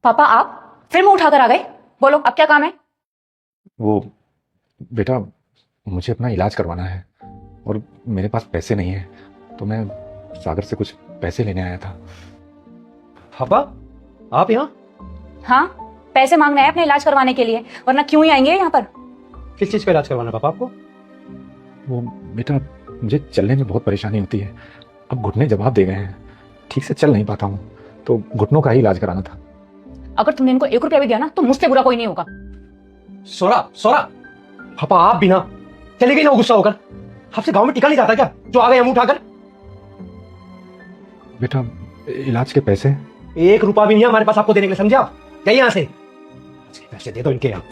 पापा आप फिर मुंह उठाकर आ गए। बोलो अब क्या काम है। वो बेटा, मुझे अपना इलाज करवाना है और मेरे पास पैसे नहीं है, तो मैं सागर से कुछ पैसे लेने आया था। पापा आप यहाँ? हाँ, पैसे मांगना है अपने इलाज करवाने के लिए, वरना क्यों ही आएंगे यहाँ पर। किस चीज का इलाज करवाना है पापा आपको? वो बेटा, मुझे चलने में बहुत परेशानी होती है। अब घुटने जवाब दे गए हैं, ठीक से चल नहीं पाता हूँ, तो घुटनों का ही इलाज कराना था। अगर तुमने इनको 1 रुपया भी दिया ना तो मुझसे बुरा कोई नहीं होगा। सोरा सोरा, पापा आप भी ना चले गई ना गुस्सा होकर। आपसे गांव में टिका नहीं जाता क्या जो आ गए मुंह उठाकर? बेटा, इलाज के पैसे 1 रुपया भी नहीं है हमारे पास आपको देने के लिए, समझे आप? जाइए यहाँ से, पैसे दे दो इनके यहाँ।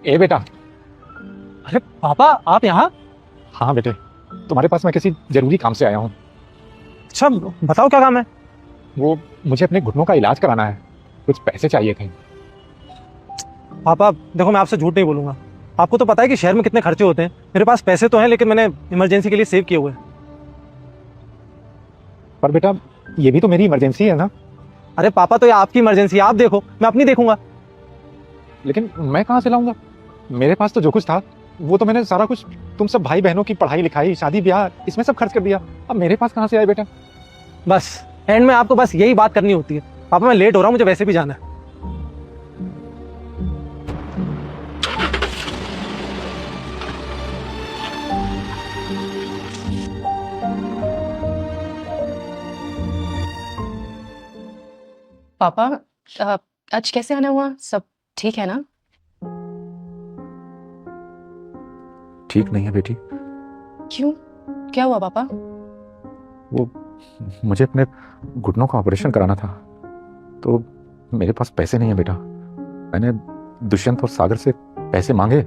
ए बेटा। अरे पापा आप यहाँ? हाँ बेटे, तुम्हारे पास मैं किसी जरूरी काम से आया हूँ। अच्छा बताओ क्या काम है? वो मुझे अपने घुटनों का इलाज कराना है, कुछ पैसे चाहिए थे। पापा देखो, मैं आपसे झूठ नहीं बोलूंगा। आपको तो पता है कि शहर में कितने खर्चे होते हैं। मेरे पास पैसे तो हैं, लेकिन मैंने इमरजेंसी के लिए सेव किए हुए हैं। पर बेटा, ये भी तो मेरी इमरजेंसी है ना। अरे पापा, तो ये आपकी इमरजेंसी है, आप देखो, मैं अपनी देखूंगा। लेकिन मैं कहाँ से लाऊंगा? मेरे पास तो जो कुछ था वो तो मैंने सारा कुछ तुम सब भाई बहनों की पढ़ाई लिखाई शादी ब्याह इसमें सब खर्च कर दिया। अब मेरे पास कहाँ से आए बेटा? बस एंड में आपको बस यही बात करनी होती है। पापा मैं लेट हो रहा हूँ, मुझे वैसे भी जाना है। पापा आज कैसे आना हुआ? सब ठीक है ना? ठीक नहीं है बेटी। क्यों, क्या हुआ पापा? वो मुझे अपने घुटनों का ऑपरेशन कराना था, तो मेरे पास पैसे नहीं है बेटा। मैंने दुष्यंत और सागर से पैसे मांगे,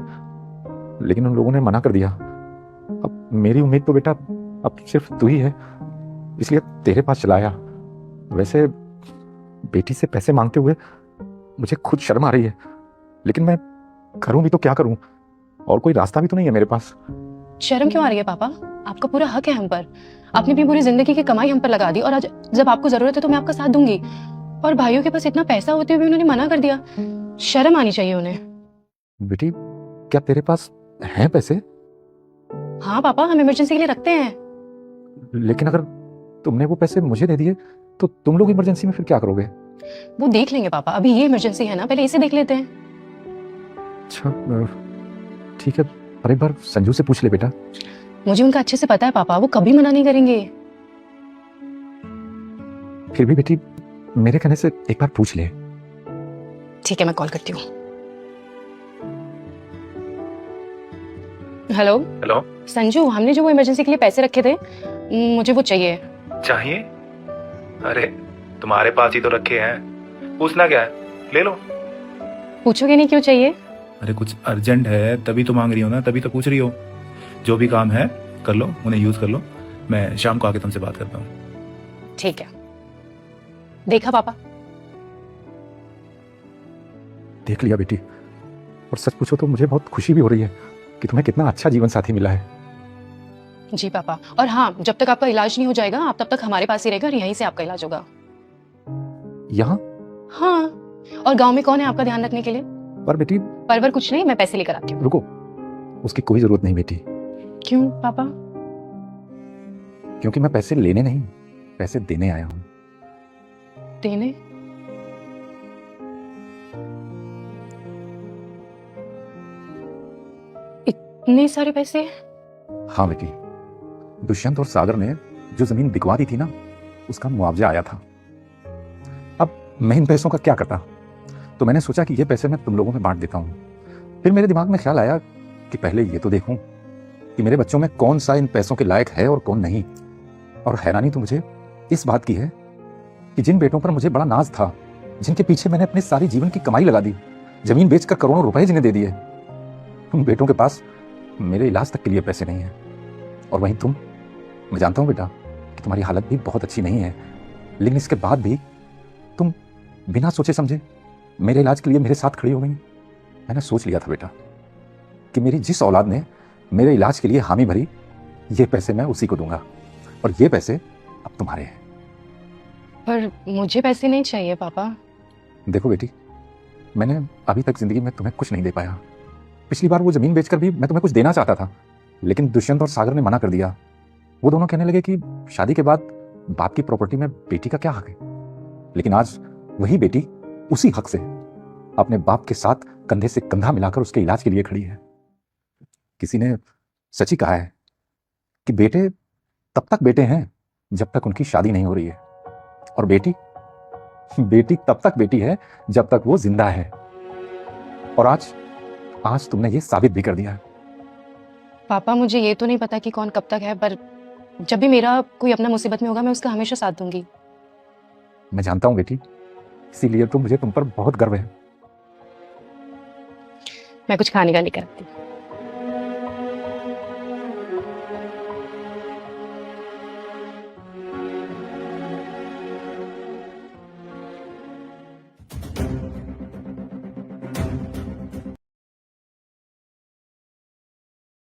लेकिन उन लोगों ने मना कर दिया। अब मेरी उम्मीद तो बेटा अब सिर्फ तू ही है, इसलिए तेरे पास चला आया। वैसे बेटी से पैसे मांगते हुए मुझे खुद शर्म आ रही है, लेकिन मैं करूं भी तो क्या करूं? और कोई रास्ता भी तो नहीं है मेरे पास। शर्म क्यों आ रही है पापा? आपका पूरा हक है हम पर। आपने अपनी पूरी जिंदगी की कमाई हम पर लगा दी, और आज जब आपको जरूरत है तो मैं आपका साथ दूंगी। और भाइयों के पास इतना पैसा होते हुए भी उन्होंने मना कर दिया। शर्म आनी चाहिए उन्हें। बेटी, क्या तेरे पास हैं पैसे? हाँ पापा, हम इमरजेंसी के लिए रखते हैं। लेकिन अगर तुमने वो पैसे मुझे दे दिए तो तुम लोग इमरजेंसी में फिर क्या करोगे? वो देख लेंगे पापा, अभी ये इमरजेंसी है ना, पहले इसे देख लेते हैं। अच्छा ठीक है, पर एक बार संजू से पूछ ले बेटा। मुझे उनका अच्छे से पता है पापा, वो कभी मना नहीं करेंगे। फिर भी बेटी, मेरे कहने से एक बार पूछ ले। ठीक है, मैं कॉल करती हूँ। हेलो हेलो, संजू, हमने जो वो इमरजेंसी के लिए पैसे रखे थे, मुझे वो चाहिए। चाहिए? अरे तुम्हारे पास ही तो रखे हैं, पूछना क्या है, ले लो। पूछोगे नहीं क्यों चाहिए? अरे कुछ अर्जेंट है तभी तो मांग रही हो ना, तभी तो पूछ रही हो। जो भी काम है कर लो, उन्हें यूज कर लो। मैं शाम को आके तुमसे बात करता हूँ। ठीक है। देखा पापा? देख लिया बेटी, और सच पूछो तो मुझे बहुत खुशी भी हो रही है कि तुम्हें कितना अच्छा जीवन साथी मिला है। जी पापा, और हाँ, जब तक आपका इलाज नहीं हो जाएगा आप तब तक हमारे पास ही रहेगा, और यहीं से आपका इलाज होगा। यहाँ? हाँ, और गांव में कौन है आपका ध्यान रखने के लिए? पर बेटी, परवर कुछ नहीं, मैं पैसे लेकर आती हूँ। रुको, उसकी कोई जरूरत नहीं बेटी। क्यों पापा? क्योंकि मैं पैसे लेने नहीं, पैसे देने आया हूँ। देने? इतने सारे पैसे? हाँ बेटी, दुष्यंत और सागर ने जो जमीन बिकवा दी थी ना, उसका मुआवजा आया था। अब मैं इन पैसों का क्या करता, तो मैंने सोचा कि ये पैसे मैं तुम लोगों में बांट देता हूँ। फिर मेरे दिमाग में ख्याल आया कि पहले ये तो देखूं कि मेरे बच्चों में कौन सा इन पैसों के लायक है और कौन नहीं। और हैरानी तो मुझे इस बात की है कि जिन बेटों पर मुझे बड़ा नाज था, जिनके पीछे मैंने अपने सारी जीवन की कमाई लगा दी, जमीन बेचकर करोड़ों रुपए जिन्हें दे दिए, उन बेटों के पास मेरे इलाज तक के लिए पैसे नहीं है। और वहीं तुम, मैं जानता हूँ बेटा कि तुम्हारी हालत भी बहुत अच्छी नहीं है, लेकिन इसके बाद भी तुम बिना सोचे समझे मेरे इलाज के लिए मेरे साथ खड़ी हो गई। मैंने सोच लिया था बेटा कि मेरी जिस औलाद ने मेरे इलाज के लिए हामी भरी, ये पैसे मैं उसी को दूंगा और ये पैसे अब तुम्हारे हैं। पर मुझे पैसे नहीं चाहिए पापा। देखो बेटी, मैंने अभी तक जिंदगी में तुम्हें कुछ नहीं दे पाया। पिछली बार वो जमीन बेचकर भी मैं तुम्हें कुछ देना चाहता था, लेकिन दुष्यंत और सागर ने मना कर दिया। वो दोनों कहने लगे कि शादी के बाद बाप की प्रॉपर्टी में बेटी का क्या हक है। लेकिन आज वही बेटी उसी हक से अपने बाप के साथ कंधे से कंधा मिलाकर उसके इलाज के लिए खड़ी है। किसी ने सच ही कहा है कि बेटे तब तक बेटे हैं जब तक उनकी शादी नहीं हो रही है, और बेटी तब तक बेटी है जब तक वो जिंदा है। और आज तुमने ये साबित भी कर दिया है। पापा मुझे ये तो नहीं पता कि कौन कब तक है, पर जब भी मेरा कोई अपना मुसीबत में होगा मैं उसका हमेशा साथ दूंगी। मैं जानता हूं बेटी, इसीलिए तो मुझे तुम पर बहुत गर्व है। मैं कुछ खाने का लेकर आती हूँ।